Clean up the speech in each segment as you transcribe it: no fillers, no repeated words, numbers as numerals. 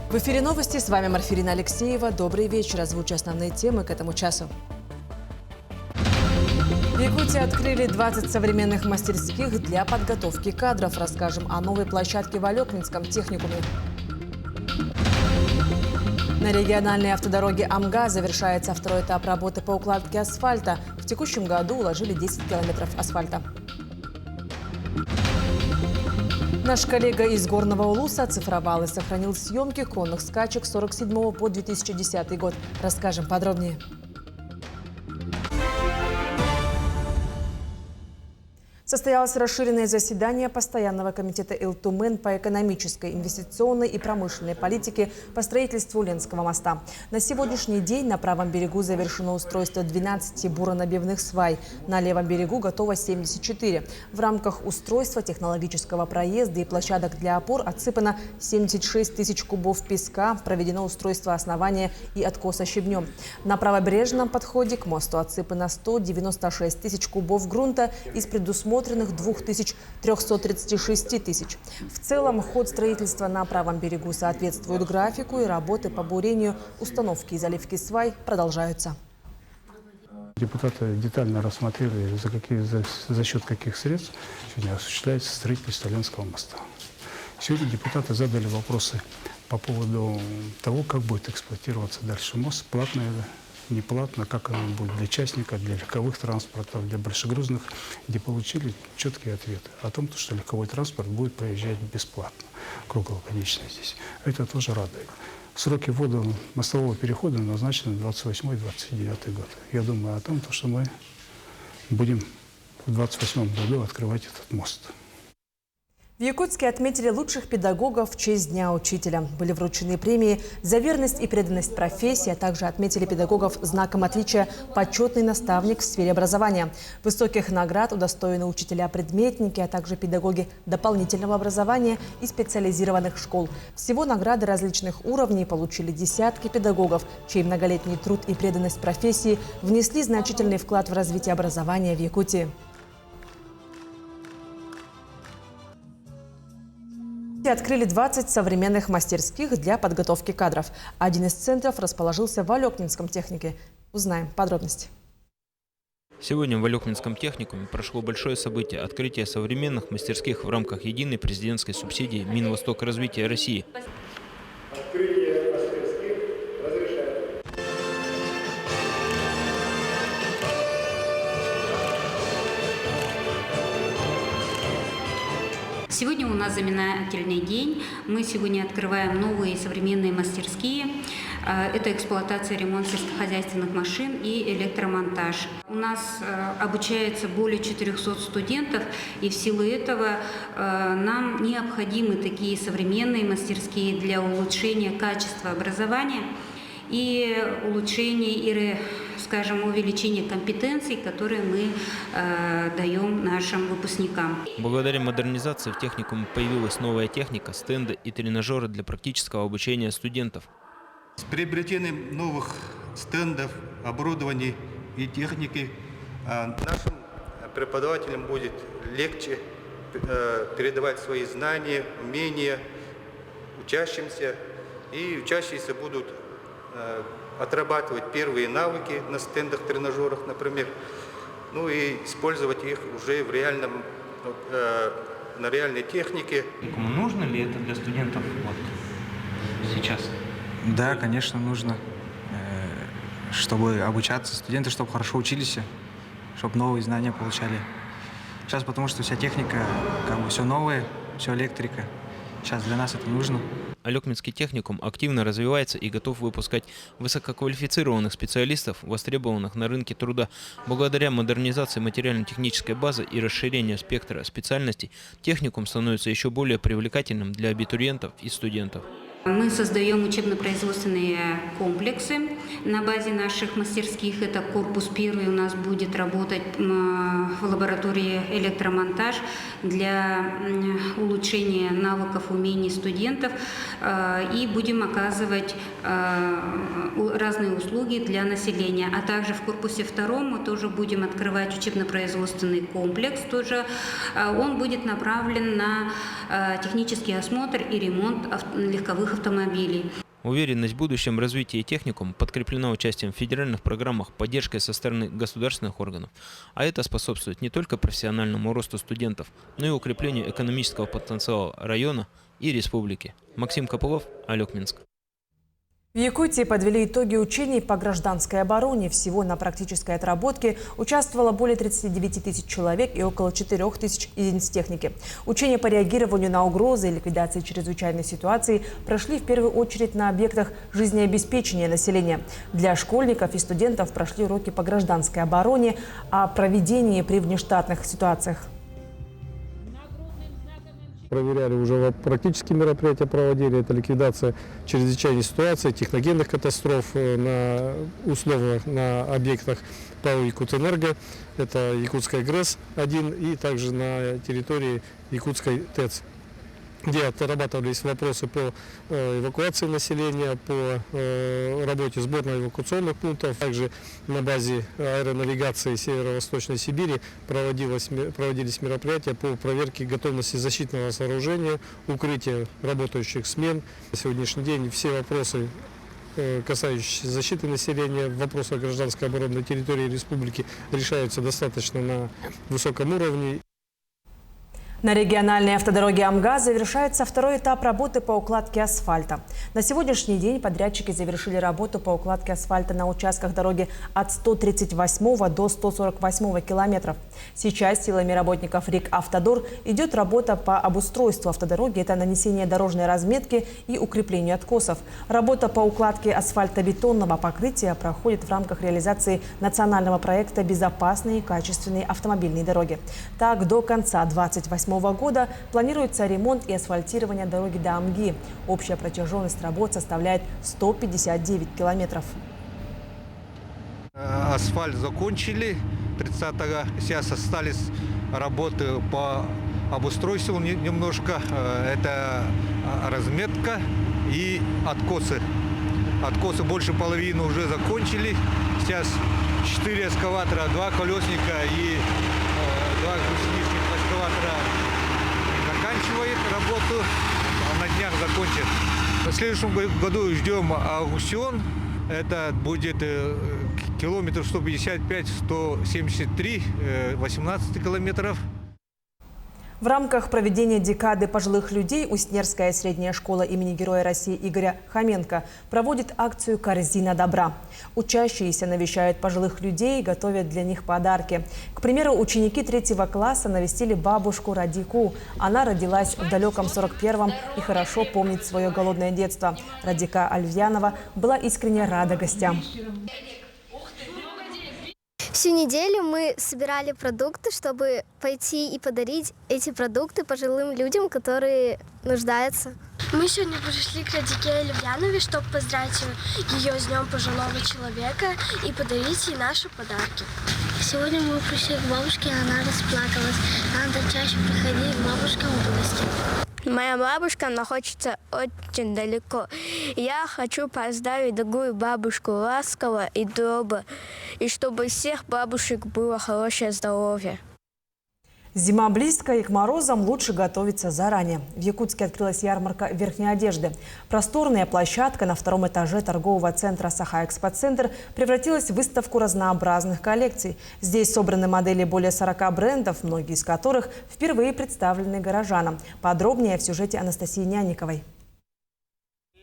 В эфире новости. С вами Марфирина Алексеева. Добрый вечер. Озвучу основные темы к этому часу. В Якутии открыли 20 современных мастерских для подготовки кадров. Расскажем о новой площадке в Алекминском техникуме. На региональной автодороге Амга завершается второй этап работы по укладке асфальта. В текущем году уложили 10 километров асфальта. Наш коллега из Горного Улуса оцифровал и сохранил съемки конных скачек с 1947 по 2010 год. Расскажем подробнее. Состоялось расширенное заседание Постоянного комитета ИЛТУМЭН по экономической, инвестиционной и промышленной политике по строительству Ленского моста. На сегодняшний день на правом берегу завершено устройство 12 буронабивных свай. На левом берегу готово 74. В рамках устройства технологического проезда и площадок для опор отсыпано 76 тысяч кубов песка, проведено устройство основания и откоса щебнем. На правобережном подходе к мосту отсыпано 196 тысяч кубов грунта из предусмотренных 2336 тысяч. В целом, ход строительства на правом берегу соответствует графику, и работы по бурению, установке и заливке свай продолжаются. Депутаты детально рассмотрели, за счет каких средств сегодня осуществляется строительство Ленского моста. Сегодня депутаты задали вопросы по поводу того, как будет эксплуатироваться дальше мост, платно это, не платно, как оно будет для частников, для легковых транспортов, для большегрузных, где получили четкие ответы о том, что легковой транспорт будет проезжать бесплатно, круглогодично здесь. Это тоже радует. Сроки ввода мостового перехода назначены на 28-29 год. Я думаю о том, что мы будем в 28 году открывать этот мост. В Якутске отметили лучших педагогов в честь Дня учителя. Были вручены премии за верность и преданность профессии, а также отметили педагогов знаком отличия «Почетный наставник в сфере образования». Высоких наград удостоены учителя-предметники, а также педагоги дополнительного образования и специализированных школ. Всего награды различных уровней получили десятки педагогов, чей многолетний труд и преданность профессии внесли значительный вклад в развитие образования в Якутии. Открыли 20 современных мастерских для подготовки кадров. Один из центров расположился в Алекминском технике. Узнаем подробности. Сегодня в Алекминском техникуме прошло большое событие – открытие современных мастерских в рамках единой президентской субсидии Минвостокразвития России. Открытие мастерских разрешается. Сегодня у нас знаменательный день. Мы сегодня открываем новые современные мастерские. Это эксплуатация, ремонт сельскохозяйственных машин и электромонтаж. У нас обучается более 400 студентов, и в силу этого нам необходимы такие современные мастерские для улучшения качества образования и улучшения и, скажем, увеличения компетенций, которые мы даем нашим выпускникам. Благодаря модернизации в техникуме появилась новая техника, стенды и тренажеры для практического обучения студентов. С приобретением новых стендов, оборудований и техники нашим преподавателям будет легче передавать свои знания, умения учащимся, и учащиеся будут отрабатывать первые навыки на стендах, тренажерах, например, ну и использовать их уже в реальном, на реальной технике. Нужно ли это для студентов сейчас? Да, конечно, нужно, чтобы обучаться, студенты, чтобы хорошо учились, чтобы новые знания получали. Сейчас, потому что вся техника, все новое, все электрика. Сейчас для нас это нужно. Алекминский техникум активно развивается и готов выпускать высококвалифицированных специалистов, востребованных на рынке труда. Благодаря модернизации материально-технической базы и расширению спектра специальностей, техникум становится еще более привлекательным для абитуриентов и студентов. Мы создаем учебно-производственные комплексы на базе наших мастерских. Это корпус первый у нас будет работать в лаборатории электромонтаж для улучшения навыков, умений студентов. И будем оказывать разные услуги для населения. А также в корпусе втором мы тоже будем открывать учебно-производственный комплекс. Тоже он будет направлен на технический осмотр и ремонт легковых легковых автомобилей. Уверенность в будущем развитии техникум подкреплена участием в федеральных программах, поддержкой со стороны государственных органов. А это способствует не только профессиональному росту студентов, но и укреплению экономического потенциала района и республики. Максим Копылов, Алек, Минск. В Якутии подвели итоги учений по гражданской обороне. Всего на практической отработке участвовало более 39 тысяч человек и около 4 тысяч единиц техники. Учения по реагированию на угрозы и ликвидации чрезвычайной ситуации прошли в первую очередь на объектах жизнеобеспечения населения. Для школьников и студентов прошли уроки по гражданской обороне о проведении при внештатных ситуациях. Проверяли уже практические мероприятия, проводили. Это ликвидация чрезвычайной ситуации, техногенных катастроф на объектах ПАО «Якутэнерго». Это Якутская ГРЭС-1 и также на территории Якутской ТЭЦ, где отрабатывались вопросы по эвакуации населения, по работе сборно-эвакуационных пунктов. Также на базе аэронавигации Северо-Восточной Сибири проводились мероприятия по проверке готовности защитного сооружения, укрытия работающих смен. На сегодняшний день все вопросы, касающиеся защиты населения, вопросы гражданской обороны на территории республики решаются достаточно на высоком уровне. На региональной автодороге Амга завершается второй этап работы по укладке асфальта. На сегодняшний день подрядчики завершили работу по укладке асфальта на участках дороги от 138 до 148 километров. Сейчас силами работников РИК-Автодор идет работа по обустройству автодороги. Это нанесение дорожной разметки и укрепление откосов. Работа по укладке асфальтобетонного покрытия проходит в рамках реализации национального проекта «Безопасные и качественные автомобильные дороги». Так, до конца 2028 года планируется ремонт и асфальтирование дороги до Амги. Общая протяженность работ составляет 159 километров. Асфальт закончили 30-го. Сейчас остались работы по обустройству немножко. Это разметка и откосы. Откосы больше половины уже закончили. Сейчас 4 экскаватора, 2 колесника и 2 гусеничных экскаватора заканчивает работу, а на днях закончит. В следующем году ждем аукцион. Это будет километр 155-173, 18 километров. В рамках проведения декады пожилых людей Уснерская средняя школа имени Героя России Игоря Хоменко проводит акцию «Корзина добра». Учащиеся навещают пожилых людей и готовят для них подарки. К примеру, ученики 3 класса навестили бабушку Радику. Она родилась в далеком 41-м и хорошо помнит свое голодное детство. Радика Альвьянова была искренне рада гостям. Всю неделю мы собирали продукты, чтобы пойти и подарить эти продукты пожилым людям, которые нуждаются. Мы сегодня пришли к Радике Альвьяновой, чтобы поздравить ее с Днем пожилого человека и подарить ей наши подарки. Сегодня мы пришли к бабушке, она расплакалась. Надо чаще приходить к бабушкам в гости. Моя бабушка находится очень далеко. Я хочу поздравить другую бабушку ласково и добро, и чтобы у всех бабушек было хорошее здоровье. Зима близко, и к морозам лучше готовиться заранее. В Якутске открылась ярмарка верхней одежды. Просторная площадка на 2-м этаже торгового центра «Саха-экспоцентр» превратилась в выставку разнообразных коллекций. Здесь собраны модели более 40 брендов, многие из которых впервые представлены горожанам. Подробнее в сюжете Анастасии Няниковой.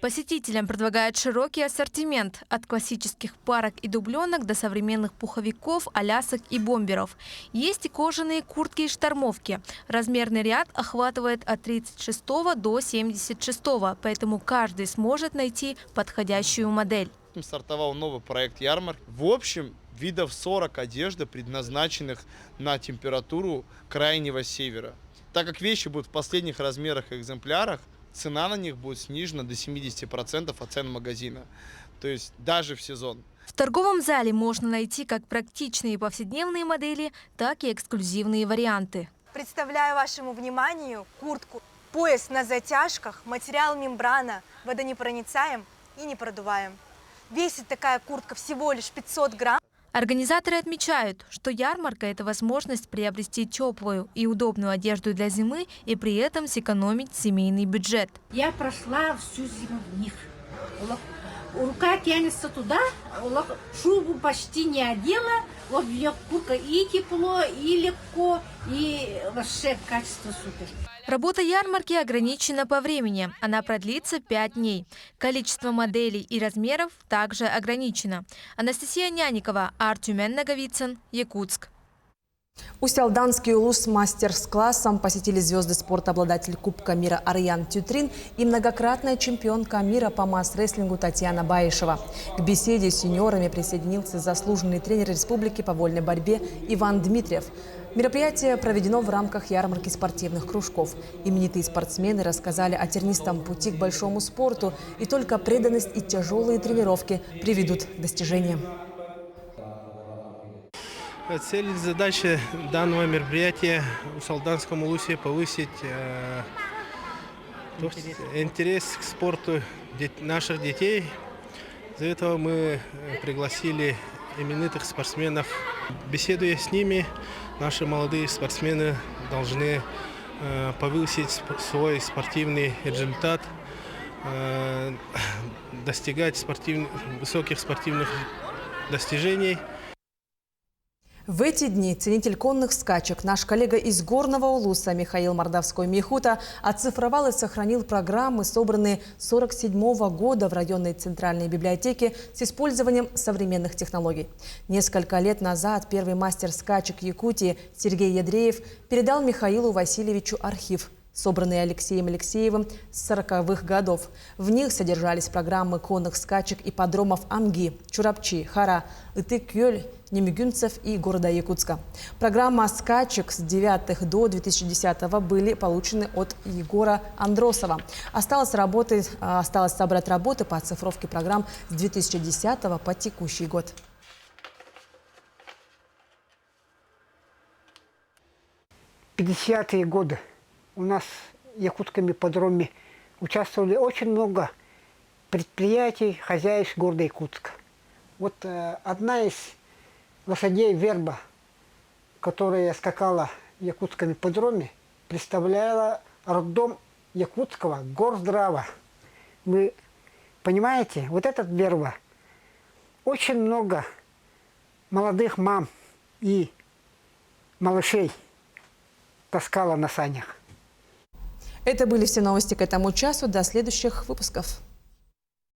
Посетителям предлагают широкий ассортимент – от классических парок и дубленок до современных пуховиков, алясок и бомберов. Есть и кожаные куртки и штормовки. Размерный ряд охватывает от 36 до 76, поэтому каждый сможет найти подходящую модель. Стартовал новый проект ярмарки. В общем, видов 40 одежды, предназначенных на температуру крайнего севера. Так как вещи будут в последних размерах и экземплярах, цена на них будет снижена до 70% от цен магазина. То есть даже в сезон. В торговом зале можно найти как практичные повседневные модели, так и эксклюзивные варианты. Представляю вашему вниманию куртку. Пояс на затяжках, материал мембрана, водонепроницаем и не продуваем. Весит такая куртка всего лишь 500 грамм. Организаторы отмечают, что ярмарка – это возможность приобрести теплую и удобную одежду для зимы и при этом сэкономить семейный бюджет. Я прошла всю зиму в них. Рука тянется туда, шубу почти не одела, вот мне куртка и тепло, и легко, и вообще качество супер. Работа ярмарки ограничена по времени. Она продлится 5 дней. Количество моделей и размеров также ограничено. Анастасия Няникова, Артюмен Наговицын, Якутск. Усть-Алданский улус мастер-классом посетили звезды спорта, обладатель Кубка мира Арьян Тютрин и многократная чемпионка мира по масс-рестлингу Татьяна Баишева. К беседе с сеньорами присоединился заслуженный тренер республики по вольной борьбе Иван Дмитриев. Мероприятие проведено в рамках ярмарки спортивных кружков. Именитые спортсмены рассказали о тернистом пути к большому спорту, и только преданность и тяжелые тренировки приведут к достижениям. Цель и задача данного мероприятия в Усть-Алданском улусе повысить интерес к спорту наших детей. Для этого мы пригласили именитых спортсменов. Беседуя с ними, наши молодые спортсмены должны повысить свой спортивный результат, достигать высоких спортивных достижений. В эти дни ценитель конных скачек, наш коллега из Горного Улуса Михаил Мордовской-Михута оцифровал и сохранил программы, собранные с 1947 года в районной центральной библиотеке с использованием современных технологий. Несколько лет назад первый мастер скачек Якутии Сергей Ядреев передал Михаилу Васильевичу архив, собранный Алексеем Алексеевым с 40-х годов. В них содержались программы конных скачек ипподромов Амги, Чурапчи, Хара, Итык-Кёль, Немигюнцев и города Якутска. Программа скачек с 9-х до 2010-го были получены от Егора Андросова. Осталось собрать работы по оцифровке программ с 2010 по текущий год. В 50-е годы у нас в Якутском ипподроме участвовали очень много предприятий, хозяйств города Якутска. Вот одна из лошадей Верба, которая скакала в Якутском ипподроме, представляла роддом Якутского горздрава. Вы понимаете, вот этот Верба очень много молодых мам и малышей таскала на санях. Это были все новости к этому часу. До следующих выпусков.